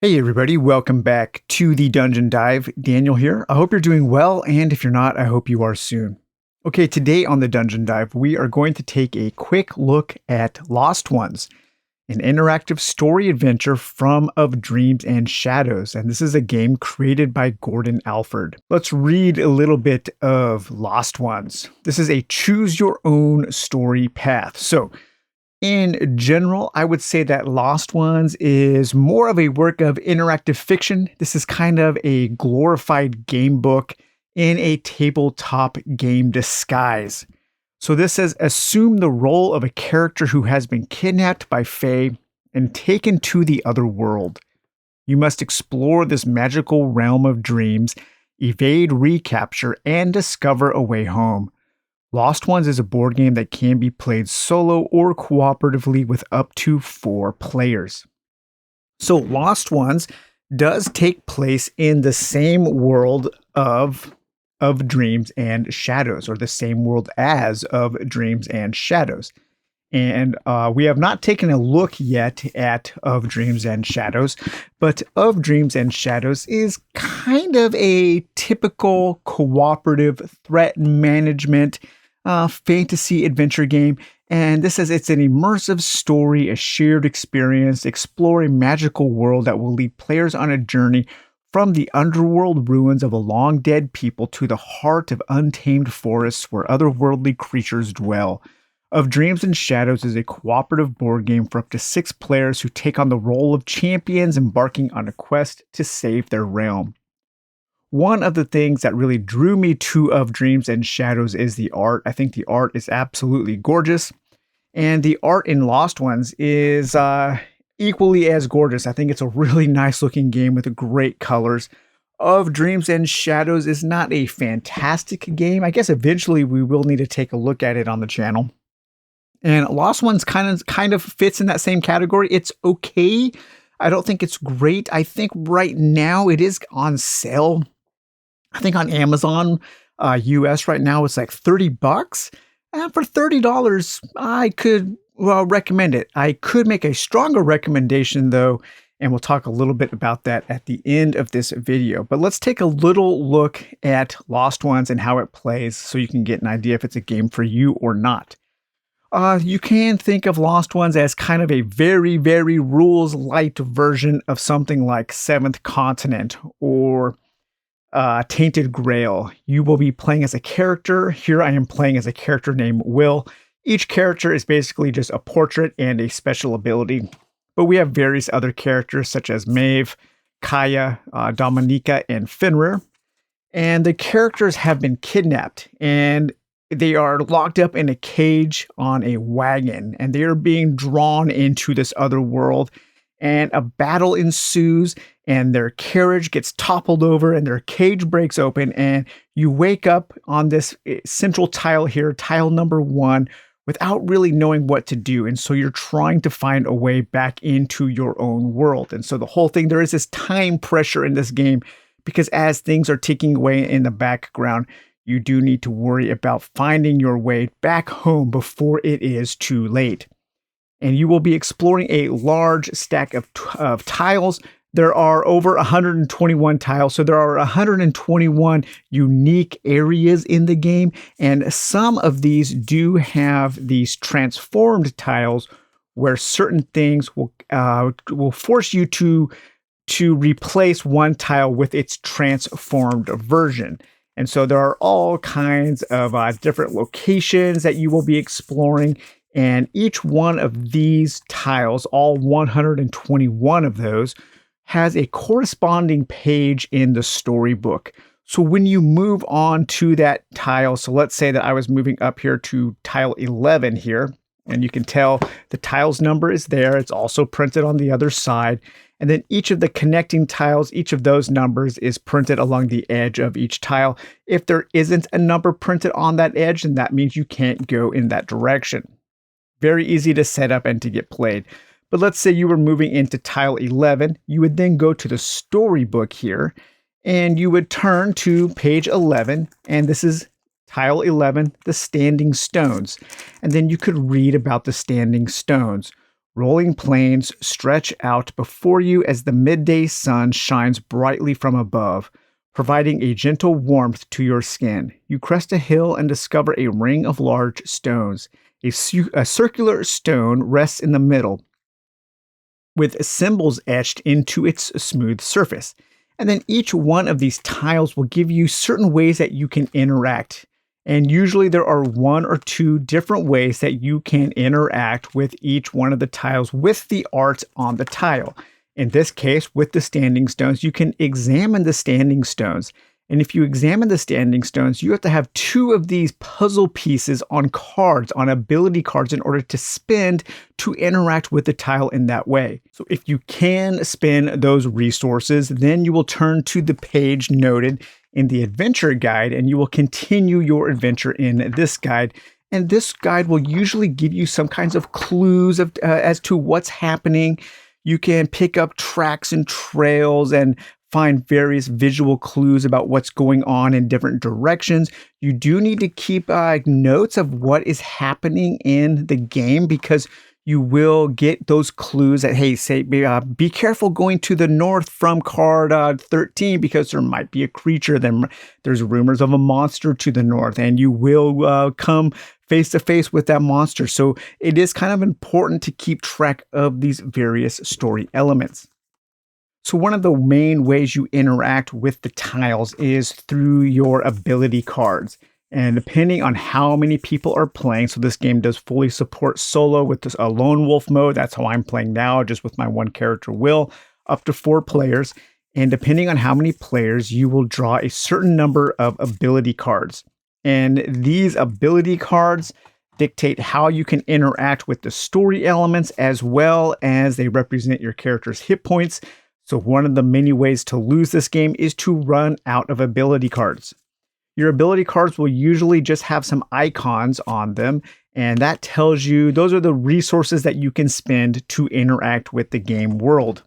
Hey everybody, welcome back to the Dungeon Dive. Daniel here. I hope you're doing well, and if you're not, I hope you are soon. Okay, today on the Dungeon Dive, we are going to take a quick look at Lost Ones, an interactive story adventure from Of Dreams and Shadows, and this is a game created by Gordon Alford. Let's read a little bit of Lost Ones. This is a choose your own story path. So, in general, I would say that Lost Ones is more of a work of interactive fiction. This is kind of a glorified game book in a tabletop game disguise. So this says, assume the role of a character who has been kidnapped by Fae and taken to the other world. You must explore this magical realm of dreams, evade recapture, and discover a way home. Lost Ones is a board game that can be played solo or cooperatively with up to 4 players. So Lost Ones does take place in the same world of Dreams and Shadows, or the same world as Of Dreams and Shadows. And we have not taken a look yet at Of Dreams and Shadows, but Of Dreams and Shadows is kind of a typical cooperative threat management fantasy adventure game, and this says it's an immersive story, a shared experience, explore a magical world that will lead players on a journey from the underworld ruins of a long dead people to the heart of untamed forests where otherworldly creatures dwell. Of Dreams and Shadows is a cooperative board game for up to 6 players who take on the role of champions embarking on a quest to save their realm. One of the things that really drew me to Of Dreams and Shadows is the art. I think the art is absolutely gorgeous. And the art in Lost Ones is equally as gorgeous. I think it's a really nice looking game with great colors. Of Dreams and Shadows is not a fantastic game. I guess eventually we will need to take a look at it on the channel. And Lost Ones kind of fits in that same category. It's okay. I don't think it's great. I think right now it is on sale. I think on Amazon US right now it's like $30. And for $30, I could recommend it. I could make a stronger recommendation though, and we'll talk a little bit about that at the end of this video. But let's take a little look at Lost Ones and how it plays so you can get an idea if it's a game for you or not. You can think of Lost Ones as kind of a very, very rules light version of something like Seventh Continent or Tainted Grail. You will be playing as a character. Here I am playing as a character named Will. Each character is basically just a portrait and a special ability. But we have various other characters such as Maeve, Kaya, Dominica, and Fenrir. And the characters have been kidnapped and they are locked up in a cage on a wagon, and they are being drawn into this other world, and a battle ensues, and their carriage gets toppled over, and their cage breaks open, and you wake up on this central tile here, tile number 1, without really knowing what to do, and so you're trying to find a way back into your own world. And so the whole thing, there is this time pressure in this game, because as things are ticking away in the background, you do need to worry about finding your way back home before it is too late. And you will be exploring a large stack of tiles. There are over 121 tiles, so there are 121 unique areas in the game, and some of these do have these transformed tiles where certain things will force you to replace one tile with its transformed version. And so there are all kinds of different locations that you will be exploring. And each one of these tiles, all 121 of those, has a corresponding page in the storybook. So when you move on to that tile, so let's say that I was moving up here to tile 11 here, and you can tell the tile's number is there. It's also printed on the other side. And then each of the connecting tiles, each of those numbers is printed along the edge of each tile. If there isn't a number printed on that edge, then that means you can't go in that direction. Very easy to set up and to get played. But let's say you were moving into tile 11. You would then go to the storybook here, and you would turn to page 11, and this is tile 11, the standing stones. And then you could read about the standing stones. Rolling plains stretch out before you as the midday sun shines brightly from above, providing a gentle warmth to your skin. You crest a hill and discover a ring of large stones. A circular stone rests in the middle, with symbols etched into its smooth surface. And then each one of these tiles will give you certain ways that you can interact. And usually there are one or two different ways that you can interact with each one of the tiles with the art on the tile. In this case, with the standing stones, you can examine the standing stones. And if you examine the standing stones, you have to have two of these puzzle pieces on cards, on ability cards, in order to spend to interact with the tile in that way. So if you can spend those resources, then you will turn to the page noted in the adventure guide, and you will continue your adventure in this guide. And this guide will usually give you some kinds of clues as to what's happening. You can pick up tracks and trails and find various visual clues about what's going on in different directions. You do need to keep notes of what is happening in the game, because you will get those clues that, hey, say, be careful going to the north from card 13 because there might be a creature. Then there's rumors of a monster to the north, and you will come face to face with that monster. So it is kind of important to keep track of these various story elements. So one of the main ways you interact with the tiles is through your ability cards. And depending on how many people are playing, so this game does fully support solo with this lone wolf mode. That's how I'm playing now, just with my one character, Will, up to 4 players. And depending on how many players, you will draw a certain number of ability cards. And these ability cards dictate how you can interact with the story elements, as well as they represent your character's hit points. So one of the many ways to lose this game is to run out of ability cards. Your ability cards will usually just have some icons on them, and that tells you those are the resources that you can spend to interact with the game world.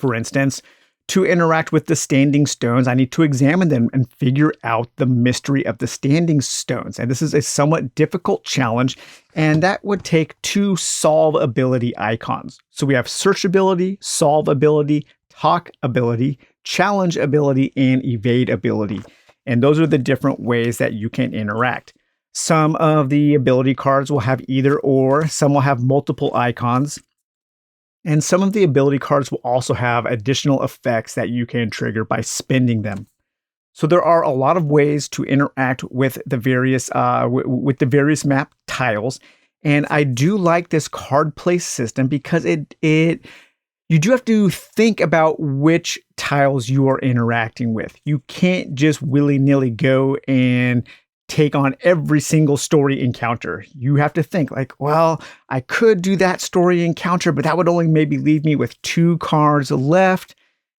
For instance, to interact with the standing stones, I need to examine them and figure out the mystery of the standing stones. And this is a somewhat difficult challenge, and that would take 2 solve ability icons. So we have search ability, solve ability, talk ability, challenge ability, and evade ability. And those are the different ways that you can interact. Some of the ability cards will have either or, some will have multiple icons. And some of the ability cards will also have additional effects that you can trigger by spending them. So there are a lot of ways to interact with the various map tiles. And I do like this card play system because you do have to think about which tiles you are interacting with. You can't just willy-nilly go and take on every single story encounter. You have to think like, well, I could do that story encounter, but that would only maybe leave me with 2 cards left.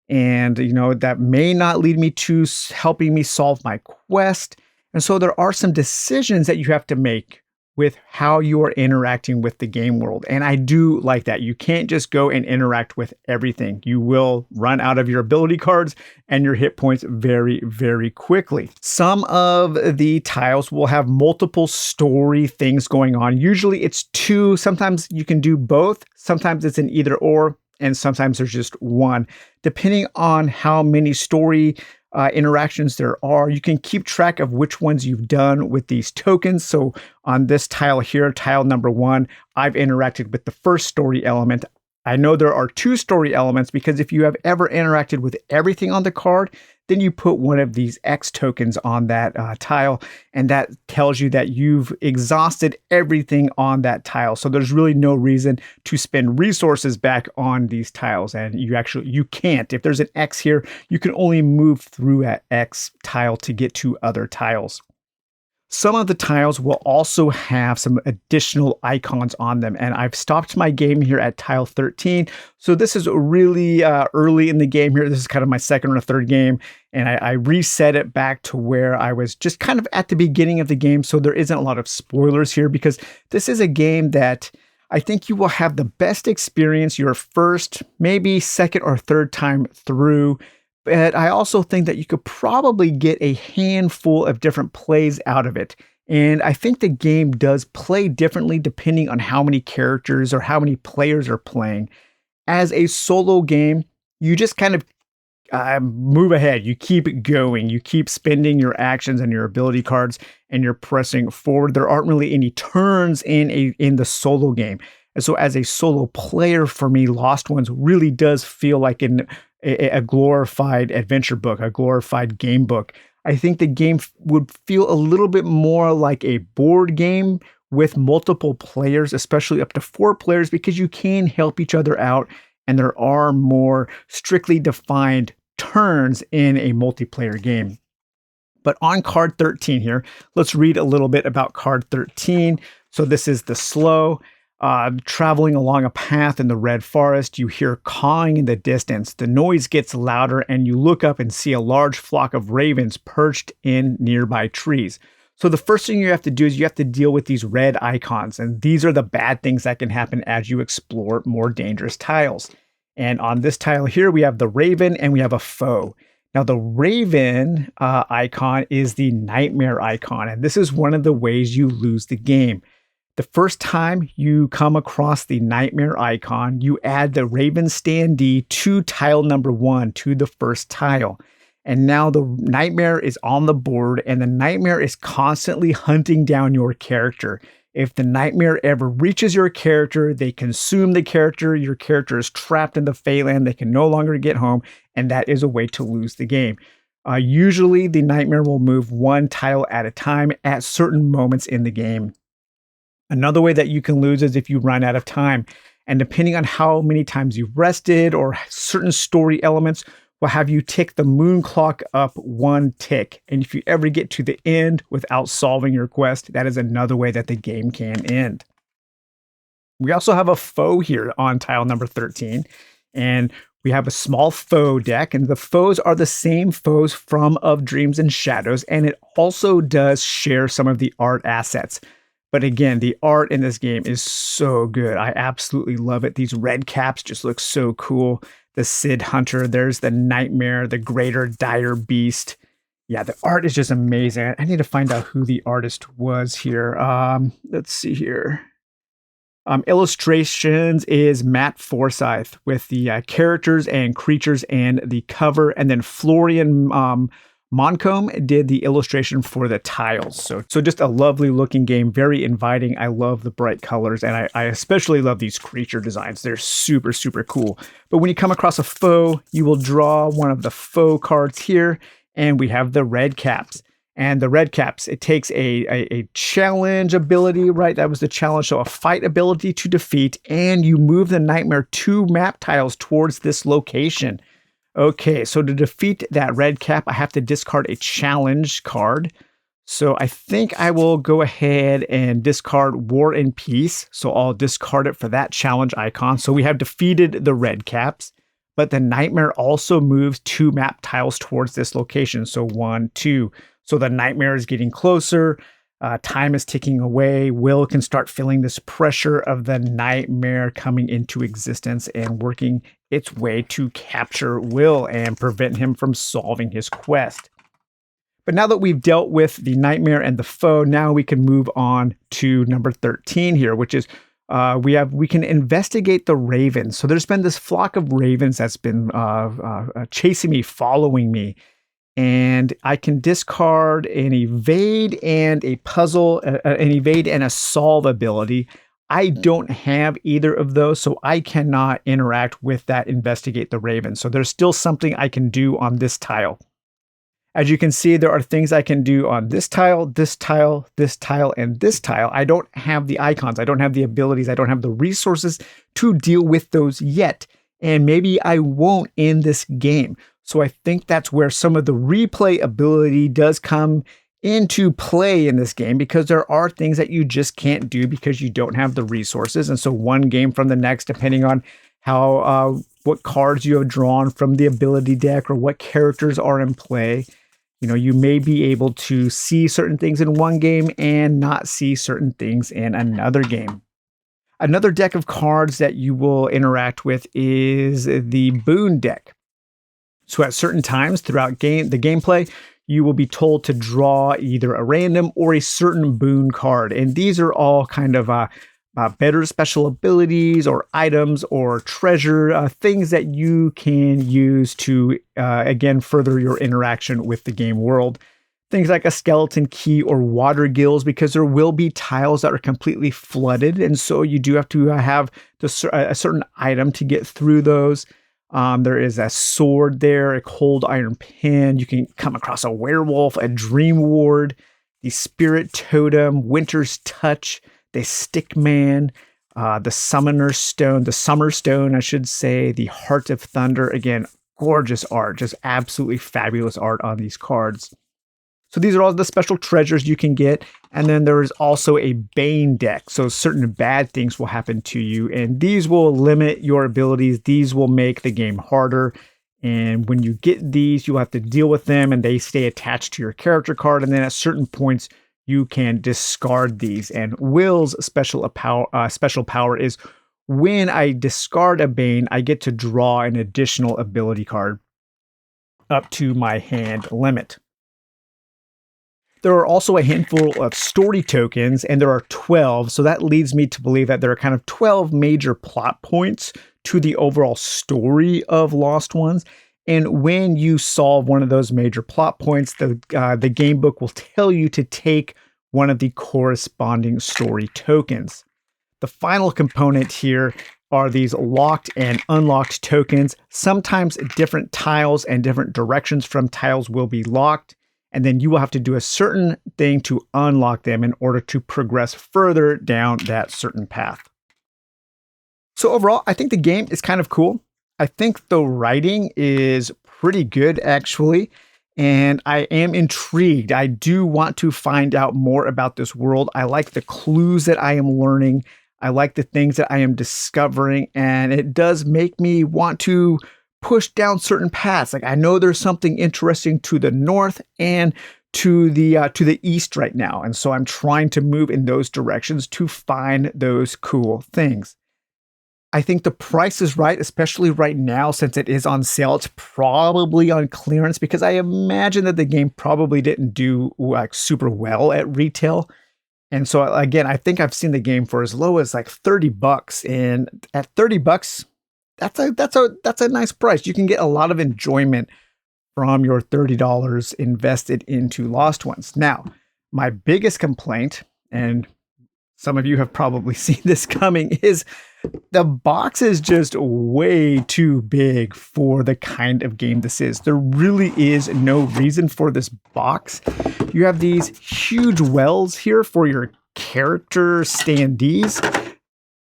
And, that may not lead me to helping me solve my quest. And so there are some decisions that you have to make with how you are interacting with the game world. And I do like that. You can't just go and interact with everything. You will run out of your ability cards and your hit points very, very quickly. Some of the tiles will have multiple story things going on. Usually it's 2. Sometimes you can do both. Sometimes it's an either or, and sometimes there's just 1. Depending on how many story interactions there are, you can keep track of which ones you've done with these tokens. So on this tile here, tile number 1, I've interacted with the first story element. I know there are 2 story elements because if you have ever interacted with everything on the card, then you put one of these X tokens on that tile, and that tells you that you've exhausted everything on that tile. So there's really no reason to spend resources back on these tiles, and you can't. If there's an X here, you can only move through that X tile to get to other tiles. Some of the tiles will also have some additional icons on them, and I've stopped my game here at tile 13. So this is really early in the game here. This is kind of my second or third game, and I reset it back to where I was just kind of at the beginning of the game. So there isn't a lot of spoilers here because this is a game that I think you will have the best experience your first, maybe second or third time through. But I also think that you could probably get a handful of different plays out of it. And I think the game does play differently depending on how many characters or how many players are playing. As a solo game, you just kind of move ahead. You keep it going. You keep spending your actions and your ability cards, and you're pressing forward. There aren't really any turns in the solo game. And so, as a solo player, for me, Lost Ones really does feel like a glorified adventure book, a glorified game book. I think the game would feel a little bit more like a board game with multiple players, especially up to 4 players, because you can help each other out and there are more strictly defined turns in a multiplayer game. But on card 13 here, let's read a little bit about card 13. So this is the slow. Traveling along a path in the red forest, you hear cawing in the distance. The noise gets louder and you look up and see a large flock of ravens perched in nearby trees. So the first thing you have to do is you have to deal with these red icons, and these are the bad things that can happen as you explore more dangerous tiles. And on this tile here, we have the raven and we have a foe. Now the raven icon is the nightmare icon, and this is one of the ways you lose the game. The first time you come across the nightmare icon, you add the raven standee to tile number 1 to the first tile. And now the nightmare is on the board, and the nightmare is constantly hunting down your character. If the nightmare ever reaches your character, they consume the character. Your character is trapped in the Feyland. They can no longer get home, and that is a way to lose the game. Usually, the nightmare will move 1 tile at a time at certain moments in the game. Another way that you can lose is if you run out of time. And depending on how many times you've rested or certain story elements, will have you tick the moon clock up 1 tick. And if you ever get to the end without solving your quest, that is another way that the game can end. We also have a foe here on tile number 13. And we have a small foe deck. And the foes are the same foes from Of Dreams and Shadows. And it also does share some of the art assets. But again, the art in this game is so good. I absolutely love it. These red caps just look so cool. The Sid Hunter, there's the Nightmare, the Greater Dire Beast. Yeah, the art is just amazing. I need to find out who the artist was here. Let's see here. Illustrations is Matt Forsyth with the characters and creatures and the cover. And then Florian Moncomb did the illustration for the tiles. So just a lovely looking game, very inviting. I love the bright colors, and I especially love these creature designs. They're super, super cool. But when you come across a foe, you will draw one of the foe cards here, and we have the red caps. And the red caps, it takes a challenge ability, right? That was the challenge. So a fight ability to defeat, and you move the nightmare 2 map tiles towards this location. Okay, so to defeat that red cap, I have to discard a challenge card. So I think I will go ahead and discard War and Peace. So I'll discard it for that challenge icon. So we have defeated the red caps, but the nightmare also moves 2 map tiles towards this location. So 1, 2. So the nightmare is getting closer. Time is ticking away. Will can start feeling this pressure of the nightmare coming into existence and working its way to capture Will and prevent him from solving his quest. But now that we've dealt with the nightmare and the foe, now we can move on to number 13 here, which is we can investigate the ravens. So there's been this flock of ravens that's been chasing me, following me. And I can discard an evade and a puzzle, an evade and a solve ability. I don't have either of those, so I cannot interact with that investigate the raven. So there's still something I can do on this tile. As you can see, there are things I can do on this tile, this tile, this tile, and this tile. I don't have the icons. I don't have the abilities. I don't have the resources to deal with those yet. And maybe I won't in this game. So I think that's where some of the replay ability does come into play in this game, because there are things that you just can't do because you don't have the resources. And so one game from the next, depending on how what cards you have drawn from the ability deck or what characters are in play, you know, you may be able to see certain things in one game and not see certain things in another game. Another deck of cards that you will interact with is the Boon deck. So at certain times throughout the gameplay, you will be told to draw either a random or a certain boon card. And these are all kind of better special abilities or items or treasure, things that you can use to, again, further your interaction with the game world. Things like a skeleton key or water gills, because there will be tiles that are completely flooded. And so you do have to have a certain item to get through those. There is a sword there, a cold iron pin. You can come across a werewolf, a dream ward, the spirit totem, winter's touch, the stick man, the summoner stone, the summer stone, I should say, the heart of thunder. Again, gorgeous art, just absolutely fabulous art on these cards. So these are all the special treasures you can get. And then there is also a Bane deck. So certain bad things will happen to you. And these will limit your abilities. These will make the game harder. And when you get these, you'll have to deal with them. And they stay attached to your character card. And then at certain points, you can discard these. And Will's special power is when I discard a Bane, I get to draw an additional ability card up to my hand limit. There are also a handful of story tokens, and there are 12. So that leads me to believe that there are kind of 12 major plot points to the overall story of Lost Ones. And when you solve one of those major plot points, the game book will tell you to take one of the corresponding story tokens. The final component here are these locked and unlocked tokens. Sometimes different tiles and different directions from tiles will be locked. And then you will have to do a certain thing to unlock them in order to progress further down that certain path. So overall, I think the game is kind of cool. I think the writing is pretty good, actually. And I am intrigued. I do want to find out more about this world. I like the clues that I am learning. I like the things that I am discovering. And it does make me want to push down certain paths. Like, I know there's something interesting to the north and to the east right now. And so I'm trying to move in those directions to find those cool things. I think the price is right, especially right now, since it is on sale. It's probably on clearance because I imagine that the game probably didn't do like super well at retail. And so again, I think I've seen the game for as low as like $30. And at $30, that's a nice price. You can get a lot of enjoyment from your $30 invested into Lost Ones. Now, my biggest complaint, and some of you have probably seen this coming, is the box is just way too big for the kind of game this is. There really is no reason for this box. You have these huge wells here for your character standees,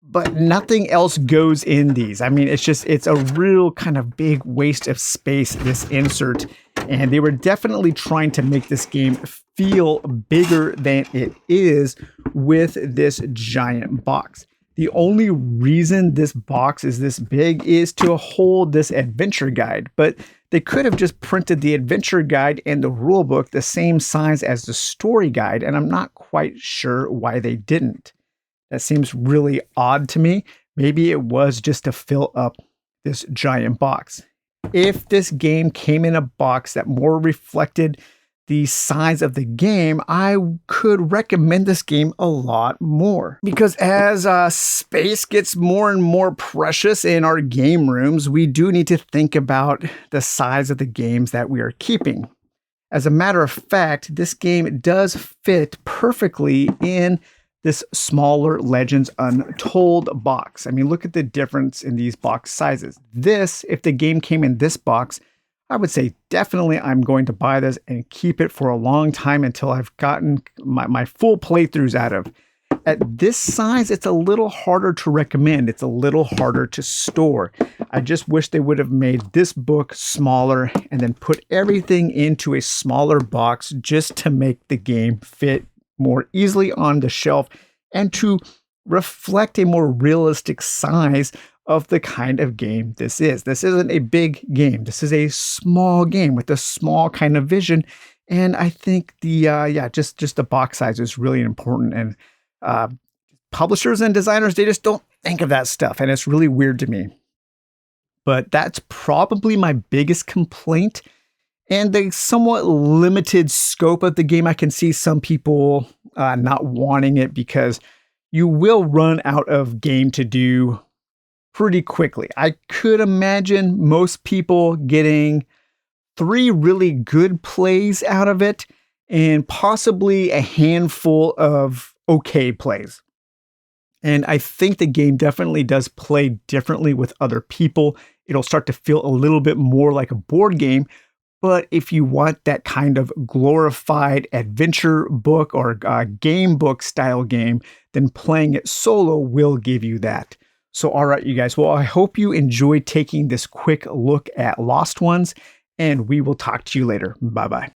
but nothing else goes in these. I mean, it's a real kind of big waste of space, this insert. And they were definitely trying to make this game feel bigger than it is with this giant box. The only reason this box is this big is to hold this adventure guide, but they could have just printed the adventure guide and the rule book the same size as the story guide, and I'm not quite sure why they didn't. That seems really odd to me. Maybe it was just to fill up this giant box. If this game came in a box that more reflected the size of the game, I could recommend this game a lot more. Because as space gets more and more precious in our game rooms, we do need to think about the size of the games that we are keeping. As a matter of fact, this game does fit perfectly in this smaller Legends Untold box. I mean, look at the difference in these box sizes. This, if the game came in this box, I would say definitely I'm going to buy this and keep it for a long time until I've gotten my full playthroughs out of. At this size, it's a little harder to recommend. It's a little harder to store. I just wish they would have made this book smaller and then put everything into a smaller box just to make the game fit more easily on the shelf and to reflect a more realistic size of the kind of game this is. This isn't a big game. This is a small game with a small kind of vision. And I think just the box size is really important. And publishers and designers, they just don't think of that stuff. And it's really weird to me. But that's probably my biggest complaint And the somewhat limited scope of the game, I can see some people not wanting it because you will run out of game to do pretty quickly. I could imagine most people getting 3 really good plays out of it and possibly a handful of okay plays. And I think the game definitely does play differently with other people. It'll start to feel a little bit more like a board game. But if you want that kind of glorified adventure book or game book style game, then playing it solo will give you that. So, all right, you guys. Well, I hope you enjoyed taking this quick look at Lost Ones, and we will talk to you later. Bye bye.